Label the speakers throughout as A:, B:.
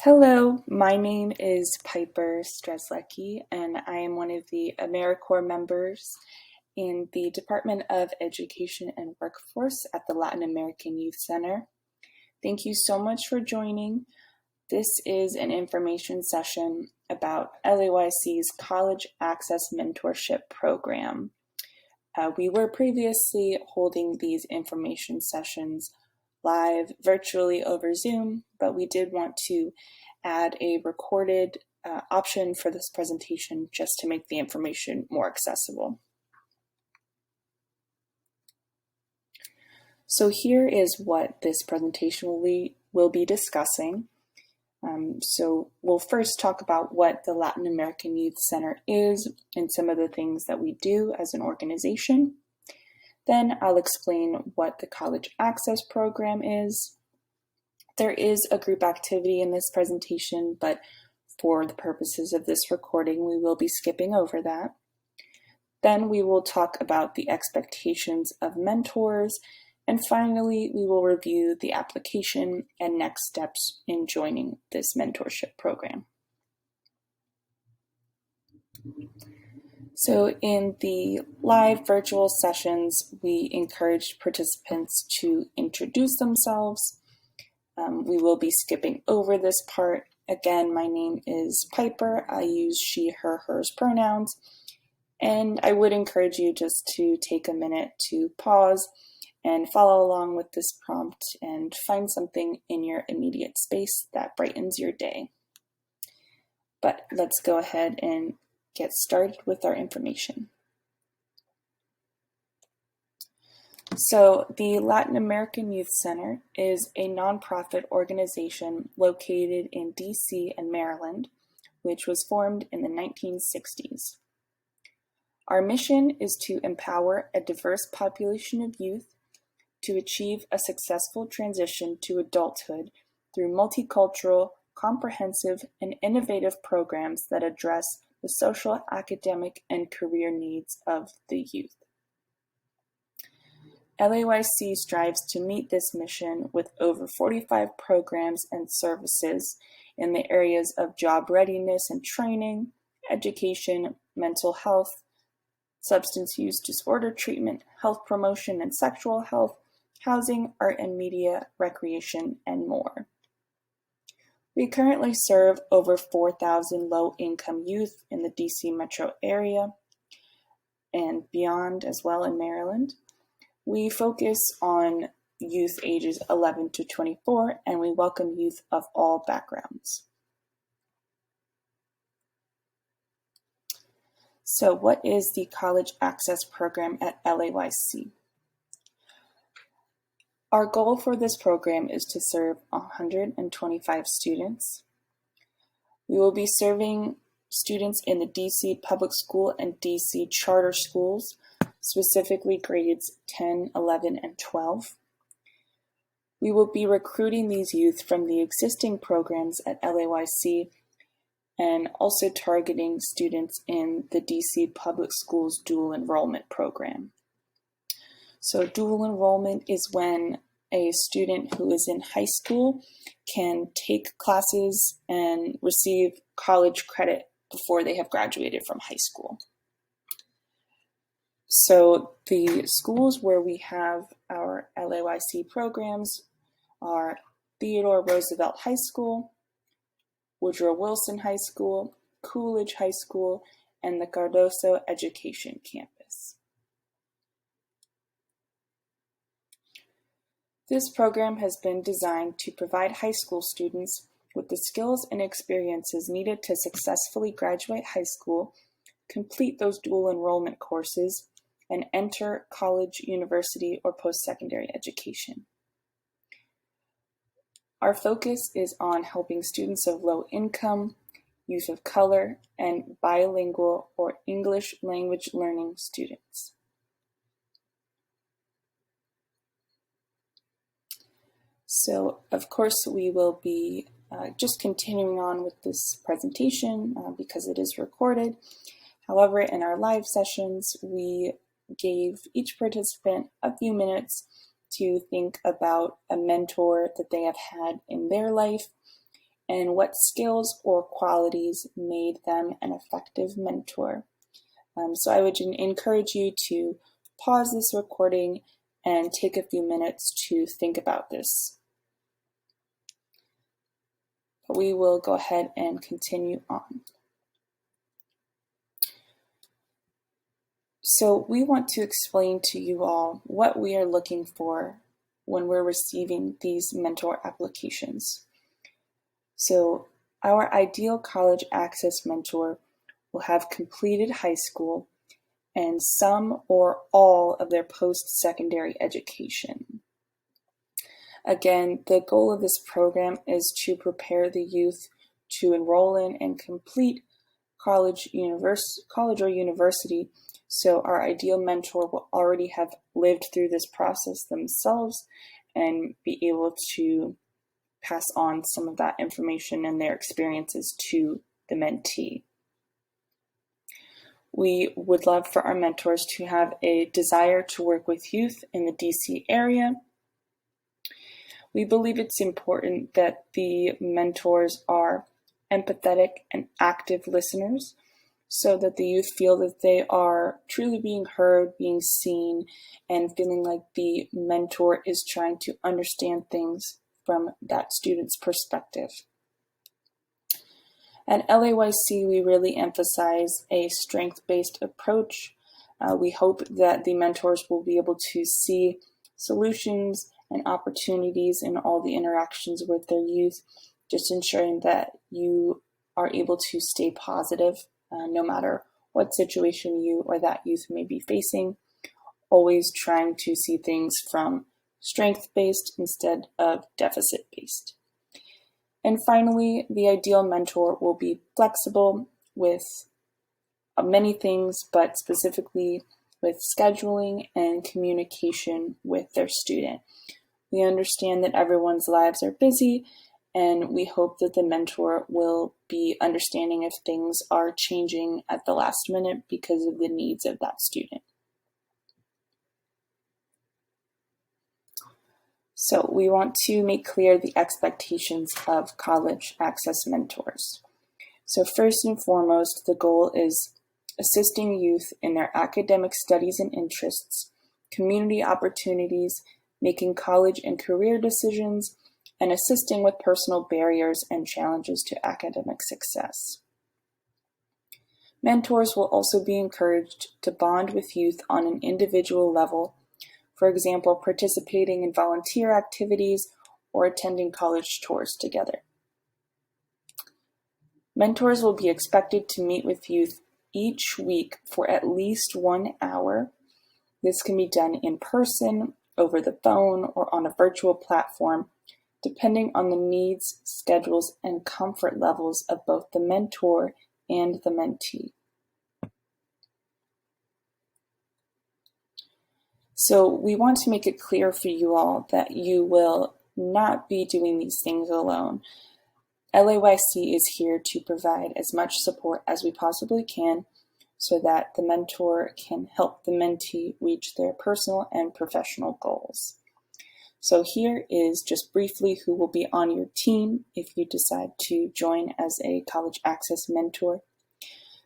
A: Hello, my name is Piper Strzelecki, and I am one of the AmeriCorps members in the Department of Education and Workforce at the Latin American Youth Center. Thank you so much for joining. This is an information session about LAYC's College Access Mentorship Program. We were previously holding these information sessions live virtually over Zoom, but we did want to add a recorded option for this presentation just to make the information more accessible. So here is what this presentation will be discussing. So we'll first talk about what the Latin American Youth Center is and some of the things that we do as an organization. Then I'll explain what the College Access Program is. There is a group activity in this presentation, but for the purposes of this recording, we will be skipping over that. Then we will talk about the expectations of mentors. And finally, we will review the application and next steps in joining this mentorship program. So in the live virtual sessions, we encourage participants to introduce themselves. We will be skipping over this part. Again, my name is Piper. I use she, her, hers pronouns. And I would encourage you just to take a minute to pause and follow along with this prompt and find something in your immediate space that brightens your day. But let's go ahead and get started with our information. So the Latin American Youth Center is a nonprofit organization located in DC and Maryland, which was formed in the 1960s. Our mission is to empower a diverse population of youth to achieve a successful transition to adulthood through multicultural, comprehensive, and innovative programs that address the social, academic, and career needs of the youth. LAYC strives to meet this mission with over 45 programs and services in the areas of job readiness and training, education, mental health, substance use disorder treatment, health promotion and sexual health, housing, art and media, recreation, and more. We currently serve over 4,000 low-income youth in the DC metro area and beyond as well in Maryland. We focus on youth ages 11 to 24, and we welcome youth of all backgrounds. So what is the College Access Program at LAYC? Our goal for this program is to serve 125 students. We will be serving students in the DC public school and DC charter schools, specifically grades 10, 11, and 12. We will be recruiting these youth from the existing programs at LAYC and also targeting students in the DC public schools dual enrollment program. So dual enrollment is when a student who is in high school can take classes and receive college credit before they have graduated from high school. So the schools where we have our LAYC programs are Theodore Roosevelt High School, Woodrow Wilson High School, Coolidge High School, and the Cardoso Education Campus. This program has been designed to provide high school students with the skills and experiences needed to successfully graduate high school, complete those dual enrollment courses, and enter college, university, or post-secondary education. Our focus is on helping students of low income, youth of color, and bilingual or English language learning students. So, of course, we will be just continuing on with this presentation because it is recorded. However, in our live sessions, we gave each participant a few minutes to think about a mentor that they have had in their life and what skills or qualities made them an effective mentor. So I would encourage you to pause this recording and take a few minutes to think about this. But we will go ahead and continue on. So we want to explain to you all what we are looking for when we're receiving these mentor applications. So our ideal college access mentor will have completed high school and some or all of their post-secondary education. Again, the goal of this program is to prepare the youth to enroll in and complete college or university, so our ideal mentor will already have lived through this process themselves and be able to pass on some of that information and their experiences to the mentee. We would love for our mentors to have a desire to work with youth in the DC area. We believe it's important that the mentors are empathetic and active listeners so that the youth feel that they are truly being heard, being seen, and feeling like the mentor is trying to understand things from that student's perspective. At LAYC, we really emphasize a strength-based approach. We hope that the mentors will be able to see solutions and opportunities in all the interactions with their youth, just ensuring that you are able to stay positive no matter what situation you or that youth may be facing, always trying to see things from strength-based instead of deficit-based. And finally, the ideal mentor will be flexible with many things, but specifically with scheduling and communication with their student. We understand that everyone's lives are busy, and we hope that the mentor will be understanding if things are changing at the last minute because of the needs of that student. So we want to make clear the expectations of college access mentors. So first and foremost, the goal is assisting youth in their academic studies and interests, community opportunities, making college and career decisions, and assisting with personal barriers and challenges to academic success. Mentors will also be encouraged to bond with youth on an individual level, for example, participating in volunteer activities or attending college tours together. Mentors will be expected to meet with youth each week for at least 1 hour. This can be done in person, over the phone, or on a virtual platform, depending on the needs, schedules, and comfort levels of both the mentor and the mentee. So we want to make it clear for you all that you will not be doing these things alone. LAYC is here to provide as much support as we possibly can so that the mentor can help the mentee reach their personal and professional goals. So here is just briefly who will be on your team if you decide to join as a college access mentor.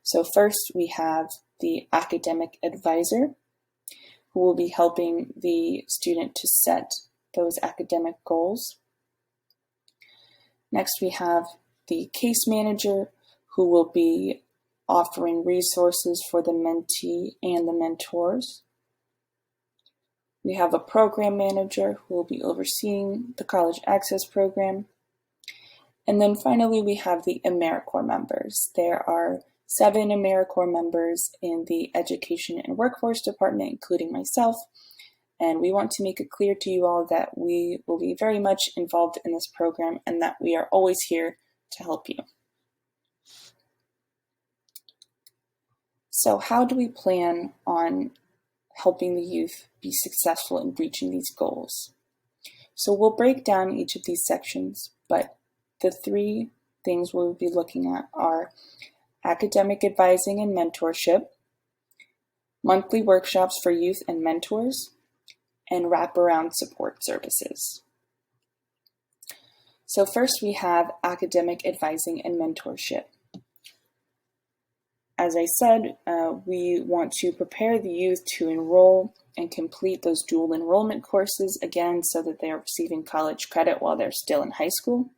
A: So first we have the academic advisor, who will be helping the student to set those academic goals. Next, we have the case manager, who will be offering resources for the mentee and the mentors. We have a program manager who will be overseeing the college access program. And then finally, we have the AmeriCorps members. There are 7 AmeriCorps members in the Education and Workforce Department, including myself. And we want to make it clear to you all that we will be very much involved in this program and that we are always here to help you. So how do we plan on helping the youth be successful in reaching these goals? So we'll break down each of these sections, but the 3 things we'll be looking at are academic advising and mentorship, monthly workshops for youth and mentors, and wraparound support services. So first we have academic advising and mentorship. As I said, we want to prepare the youth to enroll and complete those dual enrollment courses, again, so that they are receiving college credit while they're still in high school.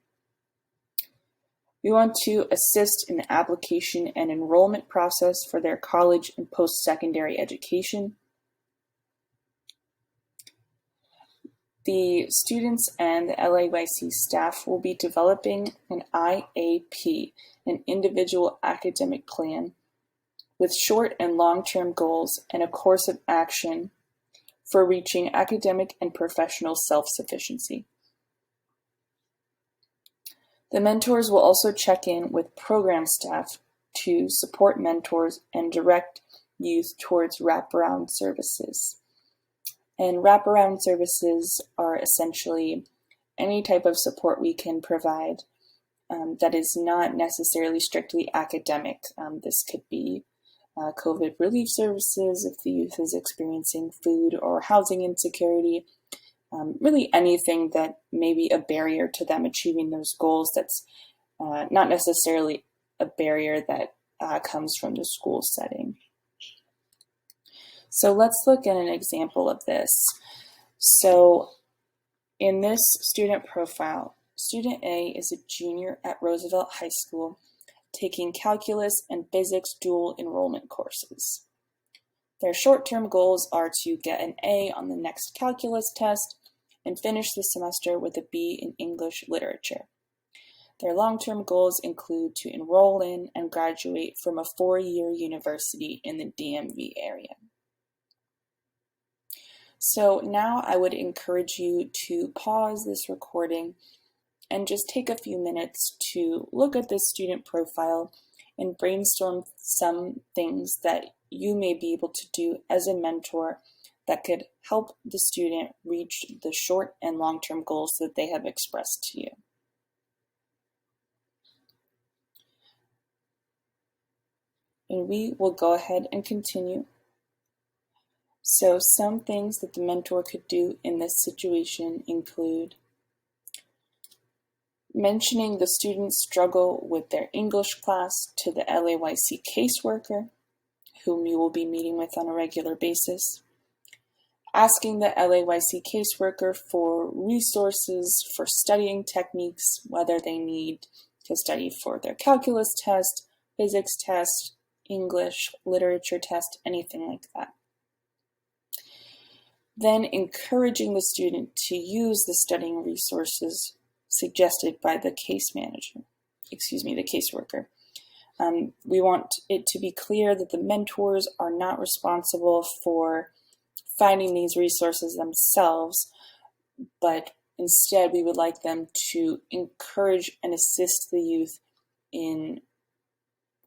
A: We want to assist in the application and enrollment process for their college and post-secondary education. The students and the LAYC staff will be developing an IAP, an individual academic plan, with short and long-term goals and a course of action for reaching academic and professional self-sufficiency. The mentors will also check in with program staff to support mentors and direct youth towards wraparound services. And wraparound services are essentially any type of support we can provide that is not necessarily strictly academic. This could be COVID relief services if the youth is experiencing food or housing insecurity, really anything that may be a barrier to them achieving those goals that's not necessarily a barrier that comes from the school setting. So let's look at an example of this. So in this student profile, student A is a junior at Roosevelt High School taking calculus and physics dual enrollment courses. Their short-term goals are to get an A on the next calculus test and finish the semester with a B in English literature. Their long-term goals include to enroll in and graduate from a 4-year university in the DMV area. So now I would encourage you to pause this recording and just take a few minutes to look at this student profile and brainstorm some things that you may be able to do as a mentor that could help the student reach the short and long-term goals that they have expressed to you. And we will go ahead and continue. So some things that the mentor could do in this situation include mentioning the student's struggle with their English class to the LAYC caseworker, whom you will be meeting with on a regular basis, asking the LAYC caseworker for resources for studying techniques, whether they need to study for their calculus test, physics test, English literature test, anything like that. Then encouraging the student to use the studying resources suggested by the the caseworker. We want it to be clear that the mentors are not responsible for finding these resources themselves, but instead we would like them to encourage and assist the youth in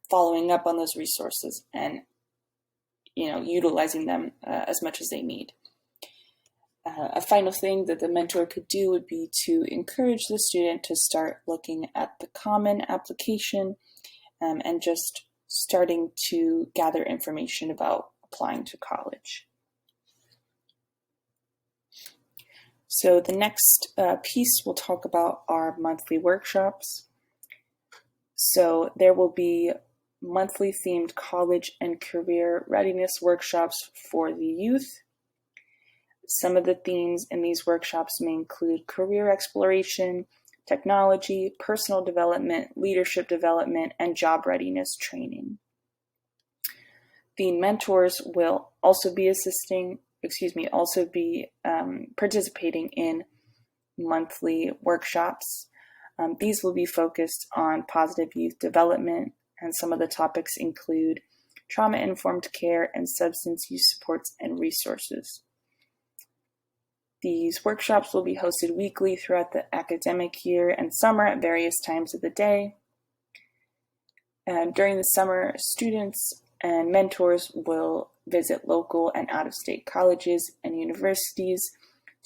A: following up on those resources and utilizing them as much as they need. A final thing that the mentor could do would be to encourage the student to start looking at the common application and just starting to gather information about applying to college. So the next piece we'll talk about are monthly workshops. So there will be monthly themed college and career readiness workshops for the youth. Some of the themes in these workshops may include career exploration, technology, personal development, leadership development, and job readiness training. The mentors will also be participating in monthly workshops. These will be focused on positive youth development, and some of the topics include trauma-informed care and substance use supports and resources. These workshops will be hosted weekly throughout the academic year and summer at various times of the day. During the summer, students and mentors will visit local and out-of-state colleges and universities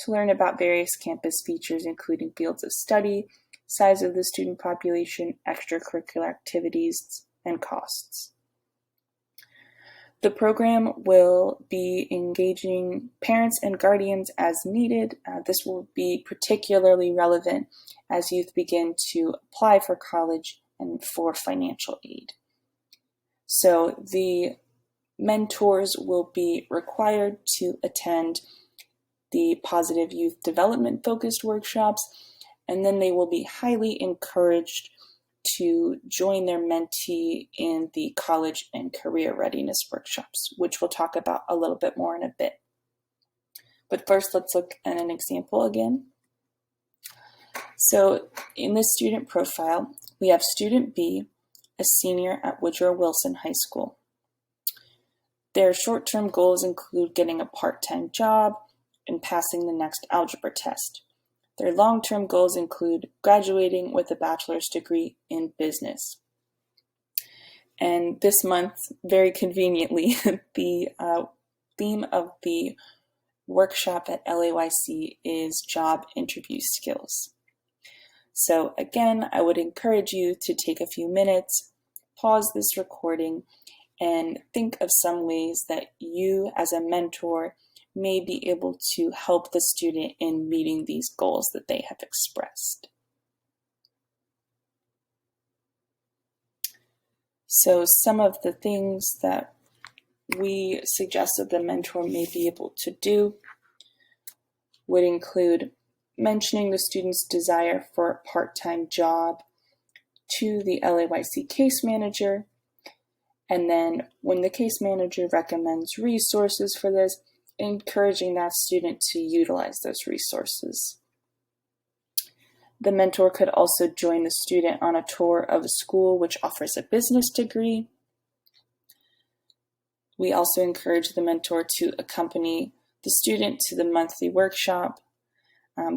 A: to learn about various campus features, including fields of study, size of the student population, extracurricular activities, and costs. The program will be engaging parents and guardians as needed. This will be particularly relevant as youth begin to apply for college and for financial aid. So the mentors will be required to attend the positive youth development focused workshops, and then they will be highly encouraged to join their mentee in the college and career readiness workshops, which we'll talk about a little bit more in a bit. But first, let's look at an example again. So in this student profile, we have student B, a senior at Woodrow Wilson High School. Their short-term goals include getting a part-time job and passing the next algebra test. Their long-term goals include graduating with a bachelor's degree in business. And this month, very conveniently, the theme of the workshop at LAYC is job interview skills. So again, I would encourage you to take a few minutes, pause this recording, and think of some ways that you as a mentor may be able to help the student in meeting these goals that they have expressed. So some of the things that we suggest that the mentor may be able to do would include mentioning the student's desire for a part-time job to the LAYC case manager, and then when the case manager recommends resources for this, encouraging that student to utilize those resources. The mentor could also join the student on a tour of a school which offers a business degree. We also encourage the mentor to accompany the student to the monthly workshop.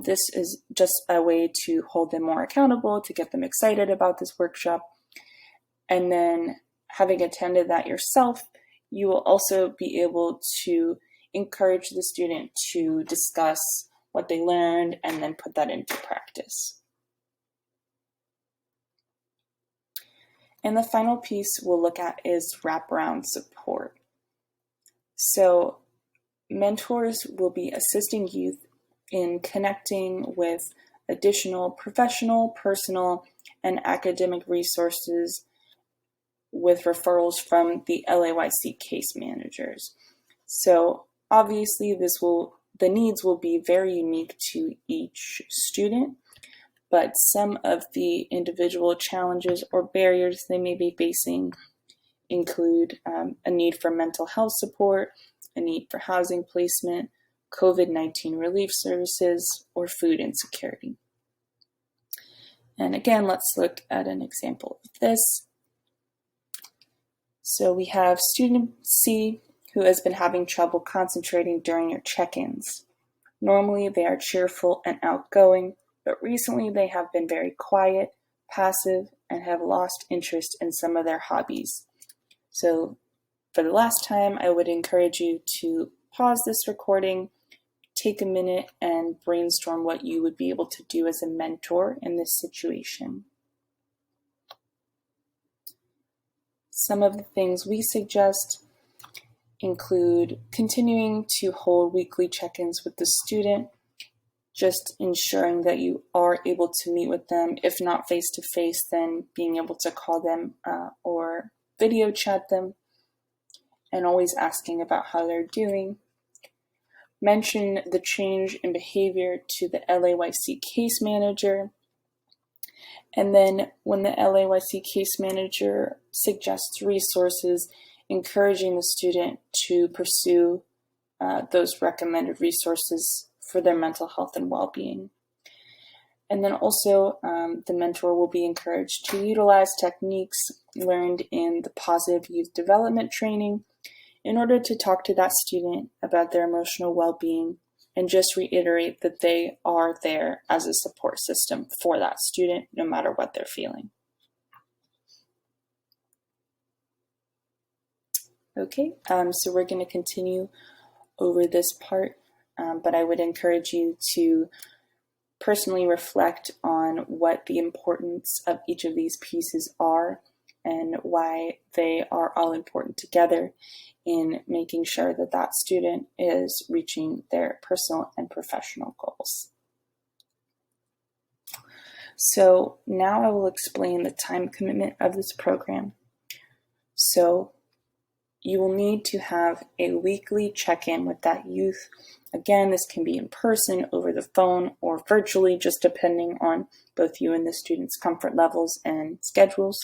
A: This is just a way to hold them more accountable, to get them excited about this workshop. And then having attended that yourself, you will also be able to encourage the student to discuss what they learned and then put that into practice. And the final piece we'll look at is wraparound support. So mentors will be assisting youth in connecting with additional professional, personal, and academic resources with referrals from the LAYC case managers. So obviously the needs will be very unique to each student, but some of the individual challenges or barriers they may be facing include a need for mental health support, a need for housing placement, COVID-19 relief services, or food insecurity. And again, let's look at an example of this. So we have student C who has been having trouble concentrating during your check-ins. Normally they are cheerful and outgoing, but recently they have been very quiet, passive, and have lost interest in some of their hobbies. So for the last time, I would encourage you to pause this recording, take a minute, and brainstorm what you would be able to do as a mentor in this situation. Some of the things we suggest include continuing to hold weekly check-ins with the student, just ensuring that you are able to meet with them, if not face-to-face, then being able to call them or video chat them, and always asking about how they're doing. Mention the change in behavior to the LAYC case manager. And then when the LAYC case manager suggests resources, encouraging the student to pursue those recommended resources for their mental health and well-being. And then also the mentor will be encouraged to utilize techniques learned in the positive youth development training in order to talk to that student about their emotional well-being and just reiterate that they are there as a support system for that student, no matter what they're feeling. Okay, so we're going to continue over this part, but I would encourage you to personally reflect on what the importance of each of these pieces are and why they are all important together in making sure that that student is reaching their personal and professional goals. So now I will explain the time commitment of this program. So you will need to have a weekly check-in with that youth. Again, this can be in person, over the phone, or virtually, just depending on both you and the student's comfort levels and schedules.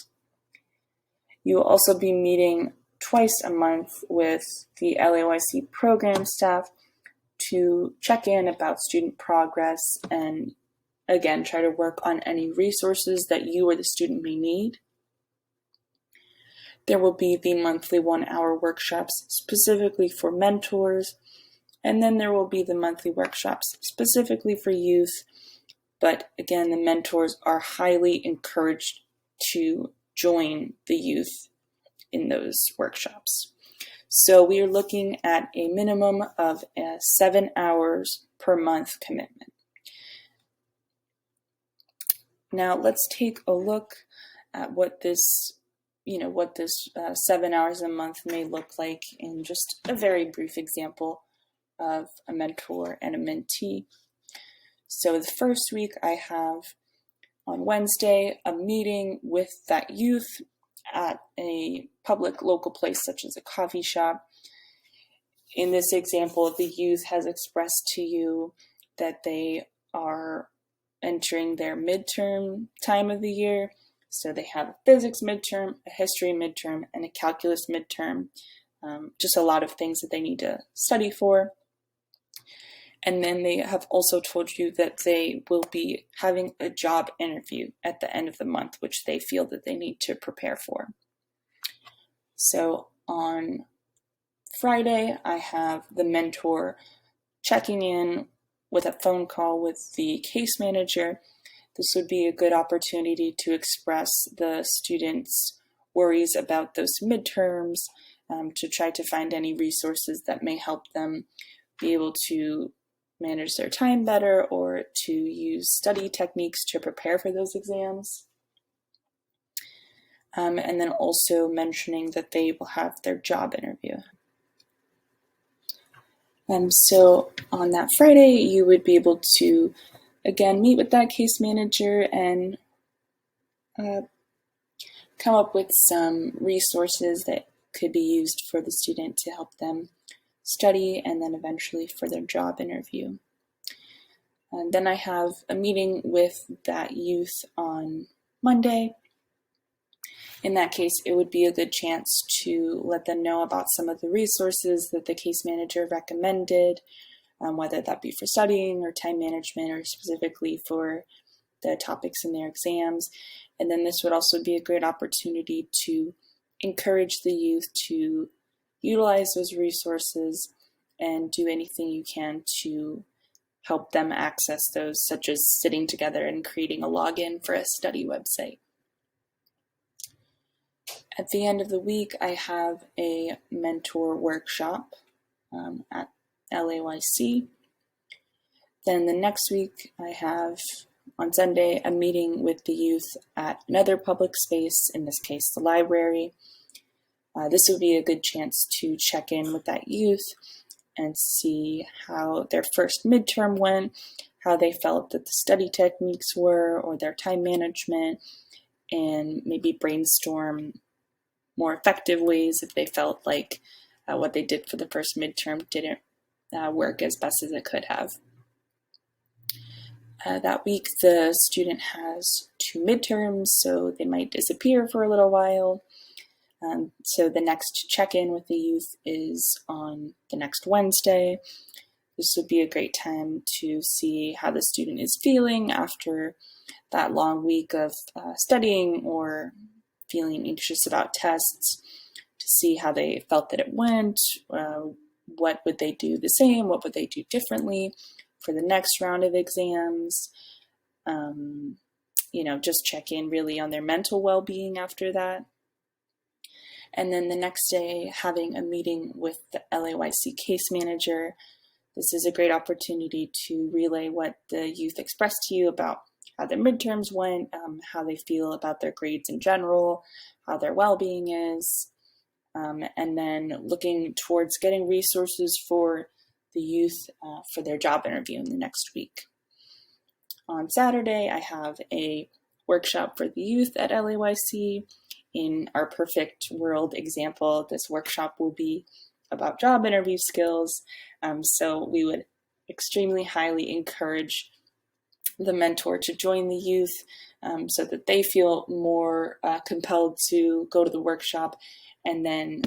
A: You will also be meeting twice a month with the LAYC program staff to check in about student progress and, again, try to work on any resources that you or the student may need. There will be the monthly 1-hour workshops specifically for mentors, and then there will be the monthly workshops specifically for youth. But again, the mentors are highly encouraged to join the youth in those workshops. So we are looking at a minimum of 7 hours per month commitment. Now let's take a look at what this 7 hours a month may look like in just a very brief example of a mentor and a mentee. So the first week I have on Wednesday a meeting with that youth at a public local place such as a coffee shop. In this example, the youth has expressed to you that they are entering their midterm time of the year. So they have a physics midterm, a history midterm, and a calculus midterm. Just a lot of things that they need to study for. And then they have also told you that they will be having a job interview at the end of the month, which they feel that they need to prepare for. So on Friday, I have the mentor checking in with a phone call with the case manager. This would be a good opportunity to express the students' worries about those midterms, to try to find any resources that may help them be able to manage their time better or to use study techniques to prepare for those exams. And then also mentioning that they will have their job interview. So on that Friday, you would be able to, again, meet with that case manager and come up with some resources that could be used for the student to help them study and then eventually for their job interview. And then I have a meeting with that youth on Monday. In that case, it would be a good chance to let them know about some of the resources that the case manager recommended, whether that be for studying or time management or specifically for the topics in their exams. And then this would also be a great opportunity to encourage the youth to utilize those resources and do anything you can to help them access those, such as sitting together and creating a login for a study website. At the end of the week, I have a mentor workshop at LAYC. Then the next week, I have on Sunday a meeting with the youth at another public space, in this case, the library. This would be a good chance to check in with that youth and see how their first midterm went, how they felt that the study techniques were or their time management, and maybe brainstorm more effective ways if they felt like what they did for the first midterm didn't work as best as it could have. That week, the student has 2 midterms, so they might disappear for a little while. So the next check-in with the youth is on the next Wednesday. This would be a great time to see how the student is feeling after that long week of studying or feeling anxious about tests, to see how they felt that it went, what would they do the same, what would they do differently for the next round of exams, just check in really on their mental well-being after that. And then the next day, having a meeting with the LAYC case manager. This is a great opportunity to relay what the youth expressed to you about how their midterms went, how they feel about their grades in general, how their well-being is, and then looking towards getting resources for the youth for their job interview in the next week. On Saturday, I have a workshop for the youth at LAYC. In our perfect world example, this workshop will be about job interview skills. So we would extremely highly encourage the mentor to join the youth so that they feel more compelled to go to the workshop. And then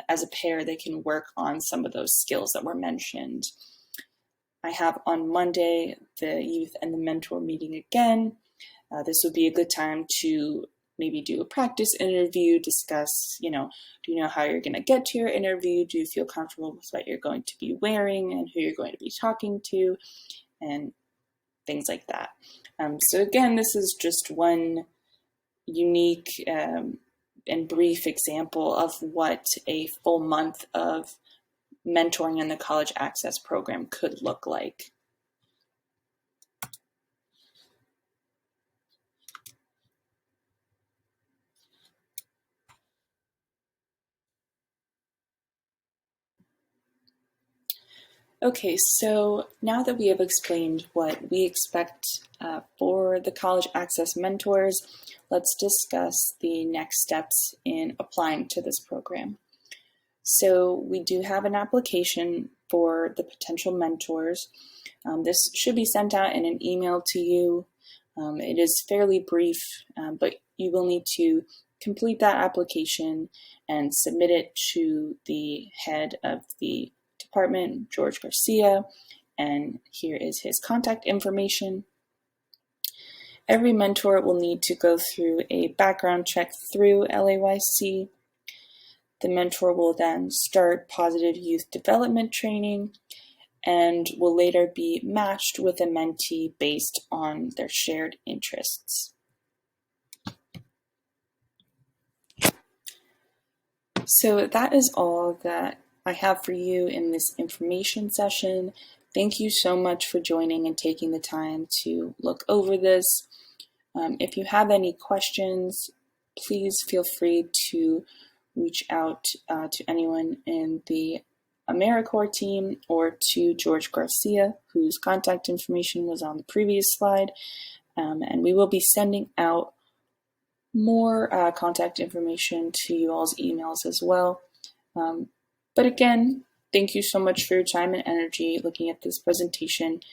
A: as a pair, they can work on some of those skills that were mentioned. I have on Monday the youth and the mentor meeting again. This would be a good time to maybe do a practice interview, discuss, do you know how you're going to get to your interview? Do you feel comfortable with what you're going to be wearing and who you're going to be talking to, and things like that. So again, this is just one unique and brief example of what a full month of mentoring in the College Access Program could look like. Okay, so now that we have explained what we expect for the College Access Mentors, let's discuss the next steps in applying to this program. So we do have an application for the potential mentors. This should be sent out in an email to you. It is fairly brief, but you will need to complete that application and submit it to the head of the department, George Garcia, and here is his contact information. Every mentor will need to go through a background check through LAYC. The mentor will then start positive youth development training and will later be matched with a mentee based on their shared interests. So that is all that I have for you in this information session. Thank you so much for joining and taking the time to look over this. If you have any questions, please feel free to reach out to anyone in the AmeriCorps team or to George Garcia, whose contact information was on the previous slide. And we will be sending out more contact information to you all's emails as well. But again, thank you so much for your time and energy looking at this presentation.